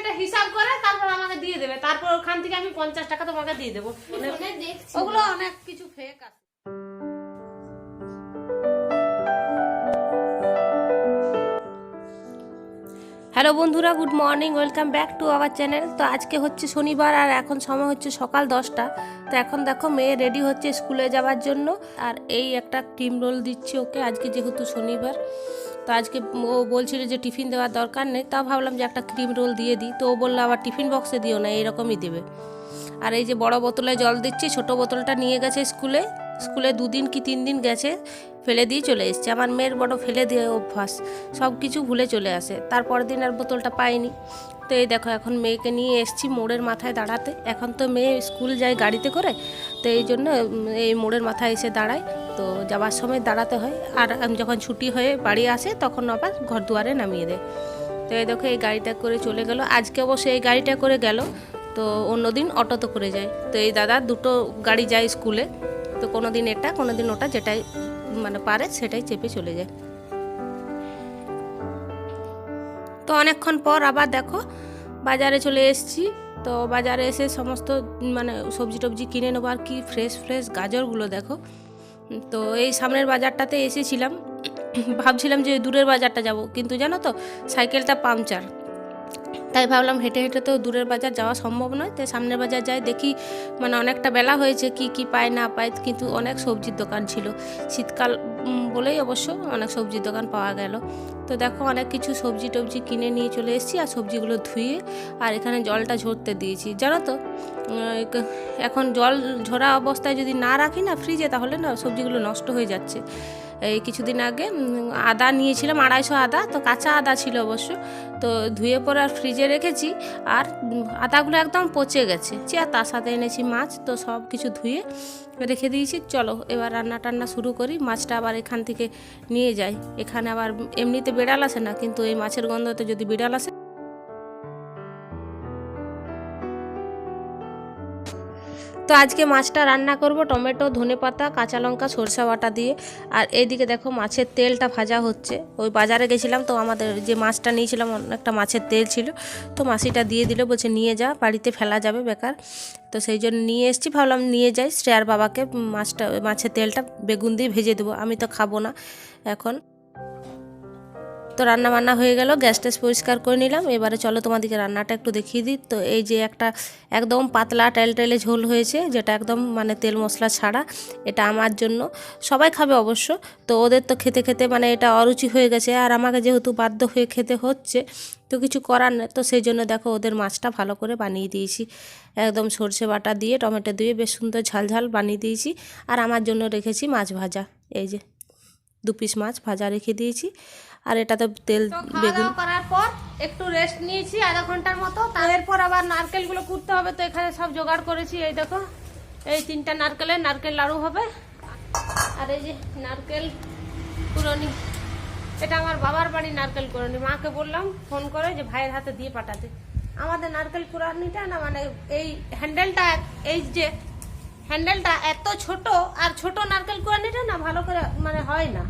এটা হিসাব করে তারপর আমাকে দিয়ে দেবে, তারপর ওখান থেকে আমি 50 টাকা তোমাকে দিয়ে দেবো। ওগুলো অনেক কিছু ফেক আছে। হ্যালো বন্ধুরা, good morning, welcome back to our channel. তো আজকে হচ্ছে শনিবার আর এখন সময় হচ্ছে সকাল 10টা। তো এখন দেখো মেয়ে রেডি হচ্ছে স্কুলে যাওয়ার জন্য, আর এই একটা ক্রিম রোল দিচ্ছি ওকে আজকে যেহেতু শনিবার। তো আজকে ও বলছিল যে টিফিন দেওয়ার দরকার নেই, তাও ভাবলাম যে একটা ক্রিম রোল দিয়ে দিই। তো ও বললো আবার টিফিন বক্সে দিও না, এইরকমই দেবে। আর এই যে বড় বোতলে জল দিচ্ছি, ছোট বোতলটা নিয়ে গেছে স্কুলে 2 দিন কি 3 দিন গেছে, ফেলে দিয়ে চলে এসছে। আমার মেয়ের বড় ফেলে দিয়ে অভ্যাস, সব কিছু ভুলে চলে আসে। তারপর দিন আর বোতলটা পাইনি। তো এই দেখো এখন মেয়েকে নিয়ে এসছি মোড়ের মাথায় দাঁড়াতে। এখন তো মেয়ে স্কুল যায় গাড়িতে করে, তো এই জন্য এই মোড়ের মাথায় এসে দাঁড়ায়। তো যাওয়ার সময় দাঁড়াতে হয়, আর যখন ছুটি হয়ে বাড়ি আসে তখন আবার ঘর দুয়ারে নামিয়ে দেয়। তো এই দেখো এই গাড়িটা করে চলে গেল। আজকে অবশ্য এই গাড়িটা করে গেল, তো অন্যদিন অটোতে করে যায়। তো এই দাদা দুটো গাড়ি যায় স্কুলে, তো কোনো দিন এটা কোনো দিন ওটা, যেটাই মানে পারে সেটাই চেপে চলে যায়। তো অনেকক্ষণ পর আবার দেখো বাজারে চলে এসেছি। তো বাজারে এসে সমস্ত মানে সবজি টবজি কিনে নেবো। আর কি ফ্রেশ ফ্রেশ গাজরগুলো দেখো। তো এই সামনের বাজারটাতে এসেছিলাম, ভাবছিলাম যে দূরের বাজারটা যাব, কিন্তু জানো তো সাইকেলটা পাংচার, তাই ভাবলাম হেঁটে হেঁটে তো দূরের বাজার যাওয়া সম্ভব নয়। তাই সামনের বাজার যাই, দেখি মানে অনেকটা বেলা হয়েছে, কি কি পায় না পায়, কিন্তু অনেক সবজির দোকান ছিল। শীতকাল বলেই অবশ্য অনেক সবজির দোকান পাওয়া গেল। তো দেখো অনেক কিছু সবজি টবজি কিনে নিয়ে চলে এসেছি, আর সবজিগুলো ধুয়ে আর এখানে জলটা ঝরতে দিয়েছি। জানো তো এখন জল ঝরা অবস্থায় যদি না রাখি না ফ্রিজে, তাহলে না সবজিগুলো নষ্ট হয়ে যাচ্ছে। এই কিছুদিন আগে আদা নিয়েছিলাম 250 আদা, তো কাঁচা আদা ছিল অবশ্য। তো ধুয়ে পরে আর ফ্রিজে রেখেছি, আর আদাগুলো একদম পচে গেছে। আর তার সাথে এনেছি মাছ, তো সব কিছু ধুয়ে রেখে দিয়েছি। চলো এবার রান্না টান্না শুরু করি। মাছটা আবার এখান থেকে নিয়ে যাই। এখানে আবার এমনিতে বিড়াল আসে না, কিন্তু এই মাছের গন্ধতে যদি বিড়াল আসে। তো আজকে মাছটা রান্না করব টমেটো, ধনেপাতা, কাঁচা লঙ্কা, সরষা বাটা দিয়ে। আর এইদিকে দেখো মাছের তেলটা ভাজা হচ্ছে। ওই বাজারে গেছিলাম, তো আমাদের যে মাছটা নিয়েছিলাম অনেকটা মাছের তেল ছিল, তো মাসিটা দিয়ে দিল, বলছে নিয়ে যা, বাড়িতে ফেলা যাবে বেকার। তো সেই জন্য নিয়ে এসেছি, ভাবলাম নিয়ে যাই শ্রেয়ার বাবাকে মাছের তেলটা বেগুন দিয়ে ভেজে দেবো, আমি তো খাবো না এখন। তো রান্না বান্না হয়ে গেল, গ্যাস ট্যাস পরিষ্কার করে নিলাম। এবারে চলো তোমাদেরকে রান্নাটা একটু দেখিয়ে দিই। তো এই যে একটা একদম পাতলা টেলটেলে ঝোল হয়েছে, যেটা একদম মানে তেল মশলা ছাড়া। এটা আমার জন্য, সবাই খাবে অবশ্য। তো ওদের তো খেতে খেতে মানে এটা অরুচি হয়ে গেছে, আর আমাকে যেহেতু বাধ্য হয়ে খেতে হচ্ছে, তো কিছু করার নেই। তো সেই জন্য দেখো ওদের মাছটা ভালো করে বানিয়ে দিয়েছি, একদম সর্ষে বাটা দিয়ে টমেটো দিয়ে বেশ সুন্দর ঝাল ঝাল বানিয়ে দিয়েছি। আর আমার জন্য রেখেছি মাছ ভাজা, এই যে 2 পিস মাছ ভাজা রেখে দিয়েছি। আর এটা তো তেল বেগুন করার পর একটু রেস্ট নিয়েছি আধা ঘন্টার মতো। এরপর আবার নারকেলগুলো কুটতে হবে। তো এখানে সব জোগাড় করেছি, এই দেখো এই 3টা নারকেল লাড়ু হবে। আর এই যে নারকেল কুড়নি, এটা আমার বাবার বাড়ির নারকেল কুড়নি। মাকে বললাম ফোন করে যে ভাইয়ের হাতে দিয়ে পাঠাতে। আমাদের নারকেল কুড়নিটা না মানে এই হ্যান্ডেলটা, এই যে হ্যান্ডেলটা এত ছোট, আর ছোট নারকেল কুড়নিটা না ভালো করে মানে হয় না।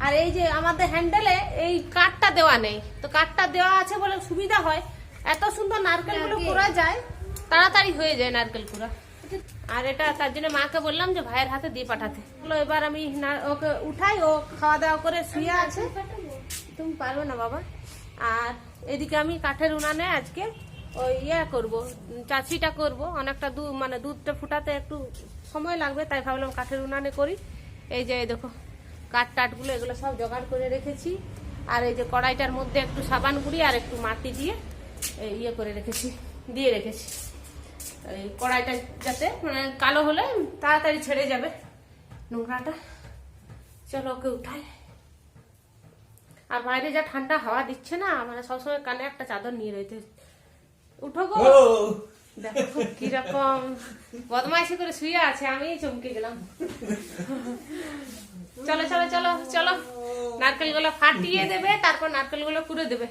আর এই যে আমাদের হ্যান্ডেলে এই কাঠটা দেওয়া নেই, তো কাঠটা দেওয়া আছে বলে সুবিধা হয়, এত সুন্দর নারকেলগুলো কুড়া যায়, তাড়াতাড়ি হয়ে যায় নারকেল কুড়া। আর এটা তার জন্য মাকে বললাম যে ভাইয়ের হাতে দিয়ে পাঠাতে। এবার আমি ওকে উঠাই, ও খাওয়া দাওয়া করে শুয়ে আছে। তুমি পারবে না বাবা। আর এদিকে আমি কাঠের উনানে আজকে ওই করবো, চাচিটা করবো। অনেকটা মানে দুধটা ফুটাতে একটু সময় লাগবে, তাই ভাবলাম কাঠের উনানে করি। এই যে দেখো কাঠ টাটগুলো এগুলো সব জোগাড় করে রেখেছি। আর এই যে কড়াইটার মধ্যে একটু সাবান গুঁড়ি আর একটু মাটি দিয়ে করে রেখেছি, দিয়ে রেখেছি। এই কড়াইটা যাতে মানে কালো হলে তাড়াতাড়ি ছেড়ে যাবে নোংরাটা। চলো ওকে উঠাই। আর বাইরে যা ঠান্ডা হাওয়া দিচ্ছে না, মানে সবসময় কানে একটা চাদর নিয়ে রইতে। উঠো গো, দেখো কিরকম বদমাইশি করে শুয়ে আছে, আমি চমকে গেলাম। চলো চলো চলো চলো, নারকেলগুলো ফাটিয়ে দেবে, তারপর নারকেলগুলো কুড়ে দেবে।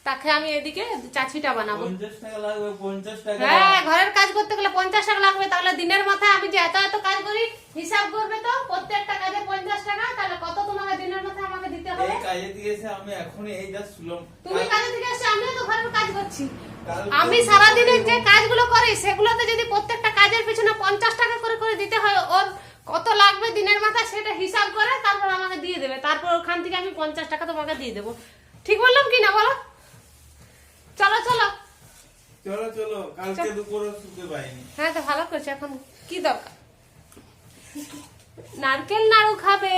তাকে আমি এদিকে চাচিটা বানাবো। 50 টাকা লাগবে, 50 টাকা। হ্যাঁ, ঘরের কাজ করতে গেলে 50 টাকা লাগবে। তাহলে দিনের মাথায় আমি যে এত এত কাজ করি, হিসাব করবে তো প্রত্যেকটা কাজে 50 টাকা, তাহলে কত তোমাকে দিনের মাথায় আমাকে দিতে হবে? এই কাজে দিয়ে এসে আমি এখনই এই যা শুনলাম। তুমি কাজে থেকে এসে আমিও তো ঘরের কাজ করছি। কাল- আমি সারাদিনের যে কাজগুলো করি সেগুলোতে যদি প্রত্যেকটা কাজের পিছনে 50 টাকা করে করে দিতে হয়, ওর কত লাগবে দিনের মাথায় সেটা হিসাব করে তারপর আমাকে দিয়ে দেবে। তারপর ওখান থেকে আমি 50 টাকা তোমাকে দিয়ে দেবো। ঠিক বললাম কি না বলো? চলো চলো। চলো চলো, কালকে দুপুরে শুতে পাইনি। হ্যাঁ তো ভালো করছে। এখন কি দরকার? নারকেল নাড়ু খাবে,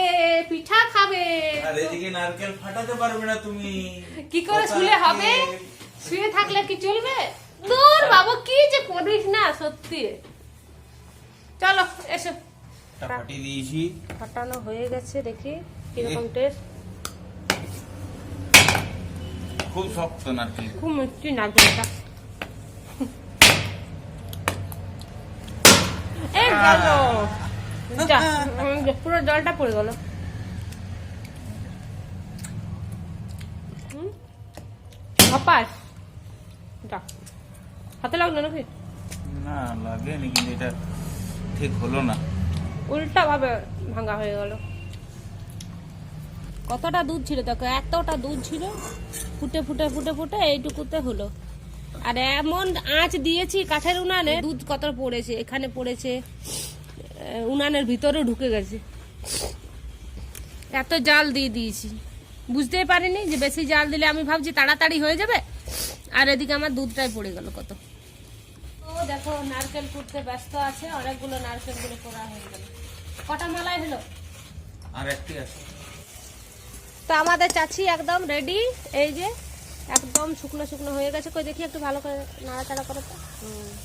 পিঠা খাবে। আর এদিকে নারকেল ফাটাতে পারবে না তুমি। কি করে কথা শুলে হবে? আছে। শুয়ে থাকলে কি চলবে? তোর বাবা কি যে করিস না সত্যি। চলো এসো। টা ফাটিয়ে দিয়েছি। ফাটানো হয়ে গেছে, দেখি কিরকম টেস্ট। খুব শক্ত নারকেল। খুব মিষ্টি নারকেলটা। এই গেল যা, পুরো জলটা পড়ে গেল। হপাস যা, হাতে লাগলো নাকি? না লাগেনি, কিন্তু এটা ঠিক হলো না। উল্টা ভাবে ভাঙা হয়ে গেল। কতটা দুধ ছিল দেখো, এতটা দুধ ছিল, ফুটে ফুটে ফুটে ফুটে এইটুকুতে হলো। আর এমন আঁচ দিয়েছি কাঠের উনানে, দুধ কত পড়েছে, এখানে পড়েছে, উনানের ভিতরে ঢুকে গেছে। এত জাল দিয়ে দিয়েছি, বুঝতেই পারিনি যে বেশি জাল দিলে আমি ভাবছি তাড়াতাড়ি হয়ে যাবে, আর এদিকে আমার দুধটাই পড়ে গেল কত। ও দেখো নারকেল কুটতে ব্যস্ত আছে, অনেকগুলো নারকেল গুলো করা হয়ে গেল। কটা মালাই হলো? আর একটি আছে। তো আমাদের চাচি একদম রেডি। এই যে একদম শুকনো শুকনো হয়ে গেছে। কই দেখি একটু ভালো করে নাড়াচাড়া করো তো।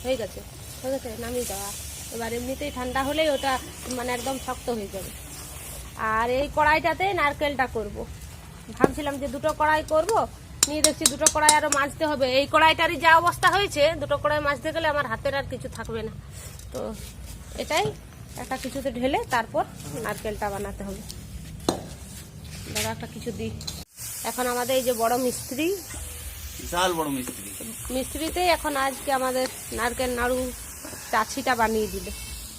হয়ে গেছে, হয়ে গেছে, নামিয়ে দেওয়া। এবার এমনিতেই ঠান্ডা হলেই ওটা মানে একদম শক্ত হয়ে যাবে। আর এই কড়াইটাতে নারকেলটা করব। ভাবছিলাম যে দুটো কড়াই করব, নিয়ে দেখছি দুটো কড়াই আরো মাজতে হবে। এই কড়াইটারই যা অবস্থা হয়েছে, দুটো কড়াই মাজতে গেলে আমার হাতের আর কিছু থাকবে না। তো এটাই একটা কিছুতে ঢেলে তারপর নারকেলটা বানাতে হবে। দাদা একটা কিছু দিই। এখন আমাদের এই যে বড় মিস্ত্রি, বিশাল বড় মিস্ত্রি, মিস্ত্রিতেই এখন আজকে আমাদের নারকেল নাড়ু চাছিটা বানিয়ে দিলে।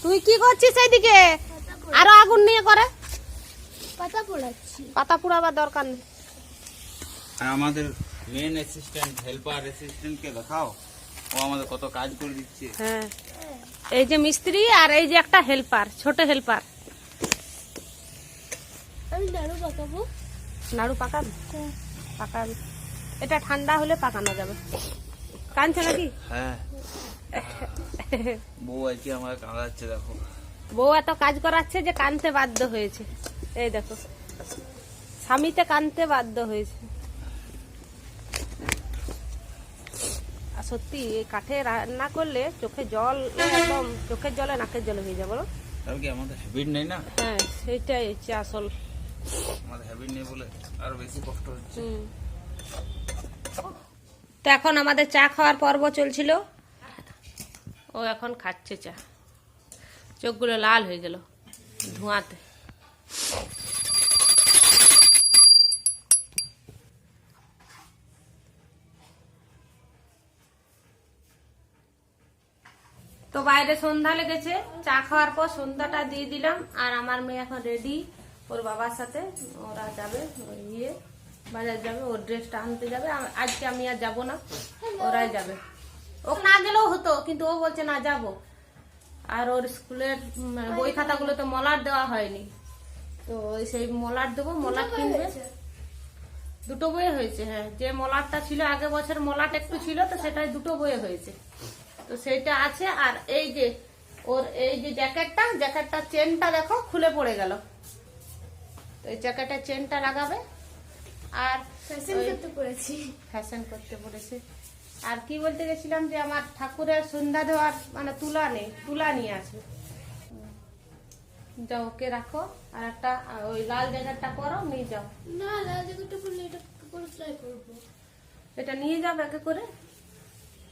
তুই কি করছিস এইদিকে? আরো আগুন নিয়ে করে পাতা পোড়াচ্ছি। পাতা পুড়াবার দরকার নেই। আর আমাদের মেন অ্যাসিস্ট্যান্ট, হেল্পার অ্যাসিস্ট্যান্টকে দেখাও, ও আমাদের কত কাজ করে দিচ্ছে। হ্যাঁ, এই যে মিস্ত্রি আর এই যে একটা হেল্পার, ছোট হেল্পার। আমি নাড়ু পাকাবো। নাড়ু পাকান? পাকান। এটা ঠান্ডা হলে পাকানো যাবে। কাঁদছে নাকি? হ্যাঁ, বউ আজকে আমাকে কাঁদাচ্ছে দেখো। বউ এত কাজ করাচ্ছে যে কানতে বাধ্য হয়েছে। এই দেখো, স্বামীতে কানতে বাধ্য হয়েছে। আর সত্যি এই কাঠে রান্না করলে চোখে জল, একদম চোখের জলে নাকের জলে হয়ে যাবে বলো। তার কি আমাদের হ্যাবিট নেই না? হ্যাঁ, সেইটাই হচ্ছে আসল। আমাদের হ্যাবিট নেই বলে আরো বেশি কষ্ট হচ্ছে। তো এখন আমাদের চা খাওয়ার পর্ব চলছিল। ও এখন খাচ্ছে চা, চোখগুলো লাল হয়ে গেল ধোঁয়াতে। তো বাইরে সন্ধ্যা লেগেছে, চা খাওয়ার পর সন্ধ্যাটা দিয়ে দিলাম। আর আমার মেয়ে এখন রেডি ওর বাবার সাথে, ওরা যাবে ওই ইয়ে বাজার যাবে, ওর ড্রেসটা আনতে যাবে। আজকে আমি আর যাবো না, ওরাই যাবে। ও না গেলেও হতো, কিন্তু ও বলছে না যাবো। আর ওর স্কুলের বই খাতাগুলোতে মলাট দেওয়া হয়নি, তো সেই মলাট দেবো, মলাট কিনবে। দুটো বই হয়েছে, হ্যাঁ। যে মলাটটা ছিল আগে বছর, মলাট একটু ছিল, তো সেটাই দুটো বই হয়েছে, তো সেইটা আছে। আর এই যে ওর এই যে জ্যাকেটটা চেনটা দেখো খুলে পড়ে গেল, তো এই জ্যাকেটের চেনটা লাগাবে। আর ফ্যাশন করতে পড়েছি। ফ্যাশন করতে পড়েছে। আর কি বলতে গেছিলাম, যে আমার ঠাকুরের সন্ধ্যা দেওয়ার মানে তুলা নেই, তুলা নিয়ে আসবে। যাও, ওকে রাখো। আর একটা ওই লাল জ্যাকেটটা করো, নিয়ে যাও। না লাল জ্যাকেটটা পরলে এটা করে ট্রাই করবো। এটা নিয়ে যাও ব্যাগে করে।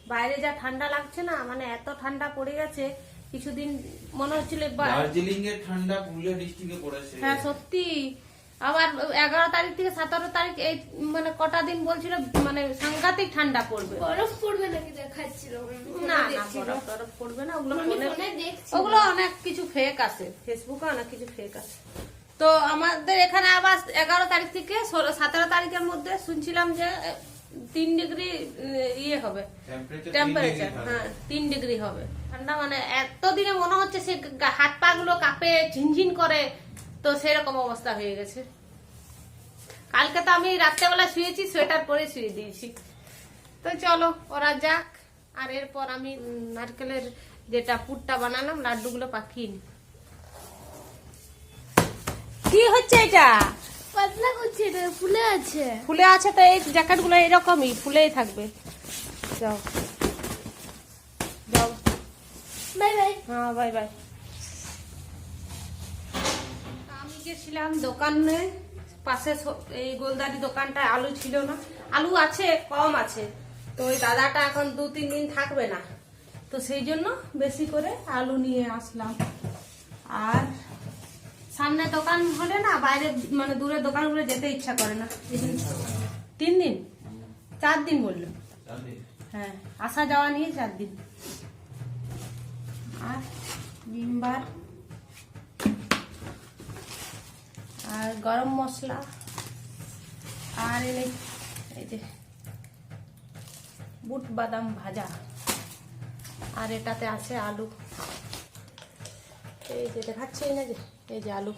বাইরে যা ঠান্ডা লাগছে না, মানে এত ঠান্ডা পড়ে গেছে, কিছুদিন মনে হচ্ছিল দার্জিলিং এর ঠান্ডা পুরুলিয়া ডিস্ট্রিক্টে পড়েছে। হ্যাঁ সত্যি। আবার 11 তারিখ থেকে 17 তারিখ এই মানে কটা দিন বলছিল মানে সাংঘাতিক ঠান্ডা পড়বে। বরফ পড়বে নাকি দেখাচ্ছিল। না না, বরফ টরফ পড়বে না, ওগুলো আমি ফোনে- ফোনে দেখছি। ওগুলো অনেক কিছু ফেক আছে, ফেসবুকে অনেক কিছু ফেক আছে। তো আমাদের এখানে আবার 11 তারিখ থেকে 17 তারিখের মধ্যে শুনছিলাম যে 3 ডিগ্রি ইয়ে হবে টেম্পারেচার। হ্যাঁ 3 ডিগ্রি হবে ঠান্ডা। মানে এতদিনে মনে হচ্ছে সে হাত পা গুলো কাঁপে ঝিনঝিন করে, তো সেরকম অবস্থা হয়ে গেছে। কালকে তো আমি রাত্রেবেলা শুয়েছি, সোয়েটার পরে শুয়ে দিয়েছি। তো চলো ওরা যাক, আর এরপর আমি নারকেলের যেটা পুরটা বানালাম লাড্ডুগুলো পাকিয়ে নি। কি হচ্ছে এটা? পাতলা করছে, এটা ফুলে আছে। ফুলে আছে তো এই জ্যাকেট গুলো এরকমই ফুলেই থাকবে। যাও যাও, বাই বাই। হ্যাঁ বাই বাই। আমি গেছিলাম দোকানে, পাশে এই গোলদারি দোকানটা আলু ছিল না, আলু আছে কম আছে, তো ওই দাদাটা এখন 2-3 দিন থাকবে না, তো সেই জন্য বেশি করে আলু নিয়ে আসলাম। আর সামনে দোকান হলে না বাইরে মানে দূরের দোকানগুলো যেতে ইচ্ছা করে না। 3 দিন 4 দিন বললো, হ্যাঁ আসা যাওয়া নিয়ে 4 দিন। আর ডিমবার আর গরম মশলা আর এই যে বুট বাদাম ভাজা, আর এটাতে আছে আলু, এই যে দেখাচ্ছি না যে এই যে আলু।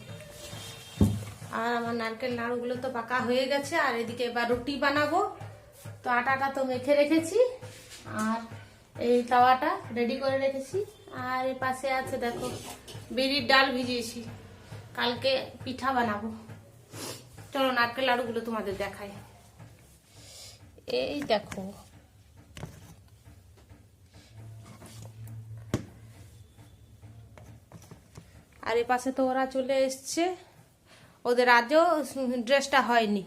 আর আমার নারকেল নাড়ুগুলো তো পাকা হয়ে গেছে, আর এদিকে এবার রুটি বানাবো। তো আটাটা তো মেখে রেখেছি, আর এই তাওয়াটা রেডি করে রেখেছি, আর এর পাশে আছে দেখো বিরির ডাল ভিজিয়েছি, কালকে পিঠা বানাবো। চলো নারকেল লাড়ুগুলো তোমাদের দেখাই। এই দেখো আর এই পাশে তো ওরা চলে এসছে, ওদের আজও ড্রেসটা হয়নি।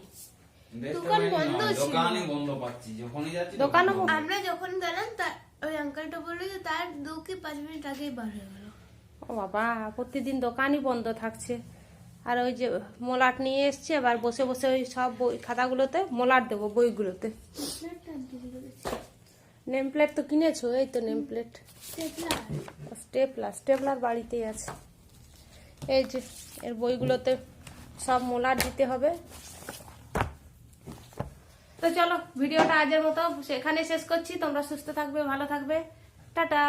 দোকান বন্ধ ছিল। দোকানই বন্ধ পাচ্ছি, যখনই যাচ্ছি দোকানও বন্ধ। আমরা যখন গেলাম ওই আঙ্কেলটা বললো যে তার 2 কি 5 মিনিট আগেই বার হয়ে গেল। ও বাবা, প্রতিদিন দোকানই বন্ধ থাকছে। আর ওই যে মোলাট নিয়ে এসছে, এবার বসে বসে ওই সব বই খাতাগুলোতে মোলাট দেবো, বইগুলোতে। নেম প্লেট তো কিনেছো? এই তো নেম প্লেট, স্টেপলার বাড়িতেই আছে। এই যে এর বইগুলোতে সব মোলাট দিতে হবে। তো চলো ভিডিওটা আজের মতো সেখানে শেষ করছি। তোমরা সুস্থ থাকবে, ভালো থাকবে, টাটা।